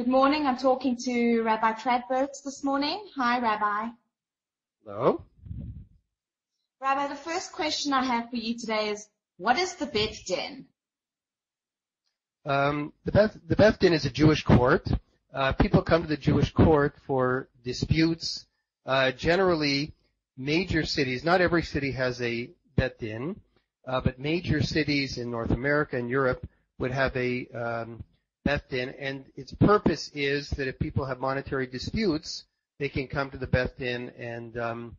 Good morning. I'm talking to Rabbi Tradbergs this morning. Hi, Rabbi. Hello. Rabbi, the first question I have for you today is, what is the Beth Din? The Beth Din is a Jewish court. People come to the Jewish court for disputes. Generally, major cities, not every city has a Beth Din, but major cities in North America and Europe would have a Beth Din, and its purpose is that if people have monetary disputes, they can come to the Beth Din and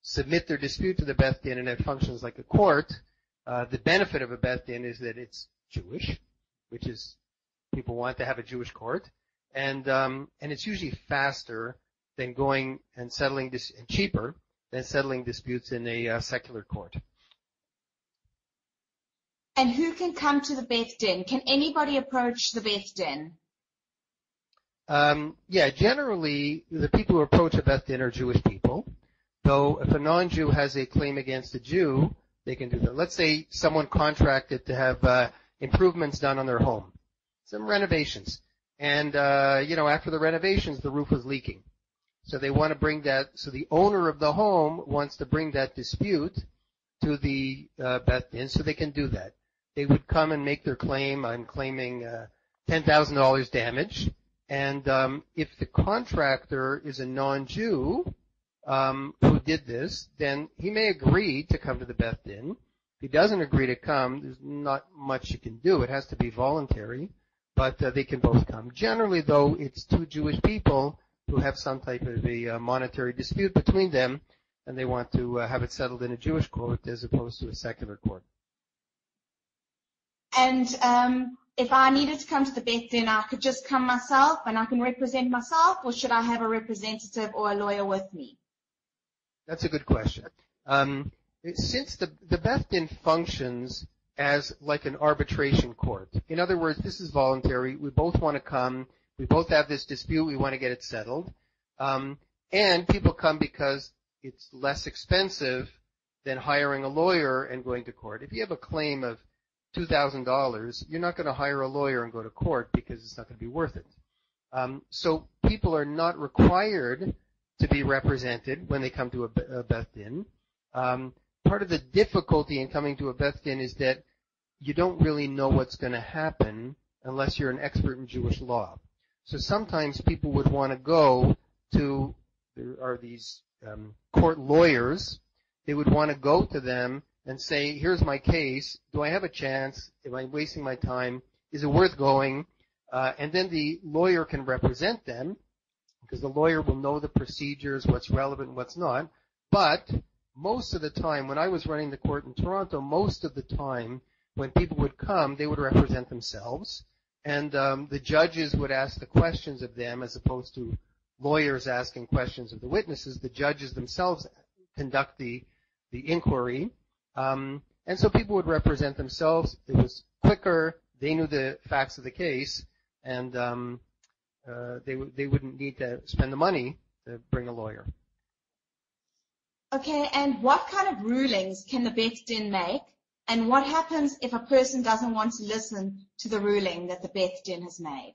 submit their dispute to the Beth Din, and it functions like a court. The benefit of a Beth Din is that it's Jewish, which is people want to have a Jewish court, and it's usually faster than going and settling this, and cheaper than settling disputes in a secular court. And who can come to the Beth Din? Can anybody approach the Beth Din? Yeah, generally the people who approach a Beth Din are Jewish people. Though if a non-Jew has a claim against a Jew, they can do that. Let's say someone contracted to have improvements done on their home, some renovations, and after the renovations the roof was leaking. So they want to bring that. So the owner of the home wants to bring that dispute to the Beth Din, so they can do that. They would come and make their claim. I'm claiming $10,000 damage. And if the contractor is a non-Jew who did this, then he may agree to come to the Beth Din. If he doesn't agree to come, there's not much you can do. It has to be voluntary, but they can both come. Generally, though, it's two Jewish people who have some type of a monetary dispute between them, and they want to have it settled in a Jewish court as opposed to a secular court. And if I needed to come to the Beth Din, I could just come myself and I can represent myself, or should I have a representative or a lawyer with me? That's a good question. Since the Beth Din functions as like an arbitration court, in other words, this is voluntary. We both want to come. We both have this dispute. We want to get it settled. And people come because it's less expensive than hiring a lawyer and going to court. If you have a claim of $2,000, you're not going to hire a lawyer and go to court because it's not going to be worth it. So people are not required to be represented when they come to a Beth Din. Part of the difficulty in coming to a Beth Din is that you don't really know what's going to happen unless you're an expert in Jewish law. So sometimes people would want to go to, there are these court lawyers, they would want to go to them and say, here's my case, do I have a chance, am I wasting my time, is it worth going? And then the lawyer can represent them, because the lawyer will know the procedures, what's relevant and what's not. But most of the time, when I was running the court in Toronto, most of the time when people would come, they would represent themselves, and the judges would ask the questions of them as opposed to lawyers asking questions of the witnesses. The judges themselves conduct the inquiry. And so people would represent themselves. It was quicker. They knew the facts of the case, and they wouldn't need to spend the money to bring a lawyer. Okay, and what kind of rulings can the Beth Din make? And what happens if a person doesn't want to listen to the ruling that the Beth Din has made?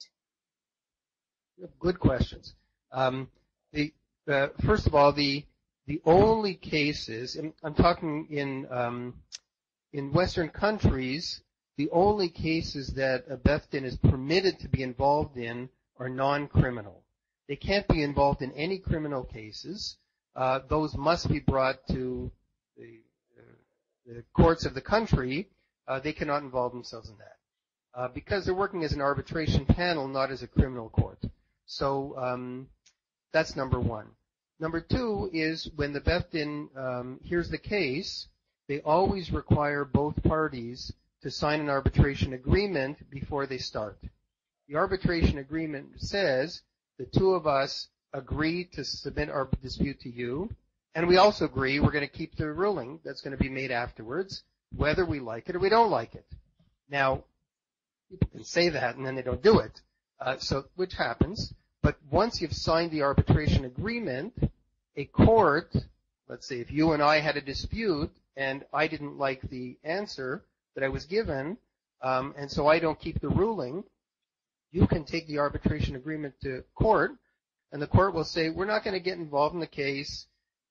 Good questions. First of all, the only cases, and I'm talking in Western countries, the only cases that a Beth Din is permitted to be involved in are non-criminal. They can't be involved in any criminal cases. Those must be brought to the courts of the country. They cannot involve themselves in that because they're working as an arbitration panel, not as a criminal court. So that's number one. Number two is when the Beth Din hears the case, they always require both parties to sign an arbitration agreement before they start. The arbitration agreement says the two of us agree to submit our dispute to you, and we also agree we're going to keep the ruling that's going to be made afterwards, whether we like it or we don't like it. Now, people can say that and then they don't do it, which happens. But once you've signed the arbitration agreement, a court, let's say if you and I had a dispute and I didn't like the answer that I was given, and so I don't keep the ruling, you can take the arbitration agreement to court, and the court will say, we're not going to get involved in the case.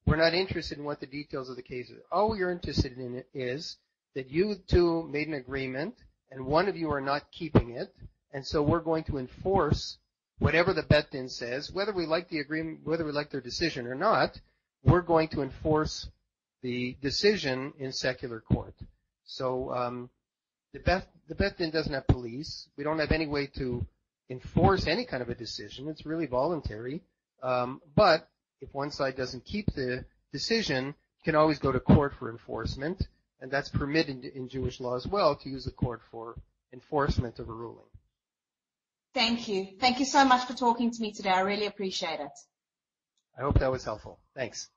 We're not interested in what the details of the case is. All we're interested in is that you two made an agreement, and one of you are not keeping it, and so we're going to enforce whatever the Beth Din says, whether we like the agreement, whether we like their decision or not, we're going to enforce the decision in secular court. So the Beth Din doesn't have police. We don't have any way to enforce any kind of a decision. It's really voluntary. But if one side doesn't keep the decision, you can always go to court for enforcement, and that's permitted in Jewish law as well, to use the court for enforcement of a ruling. Thank you. Thank you so much for talking to me today. I really appreciate it. I hope that was helpful. Thanks.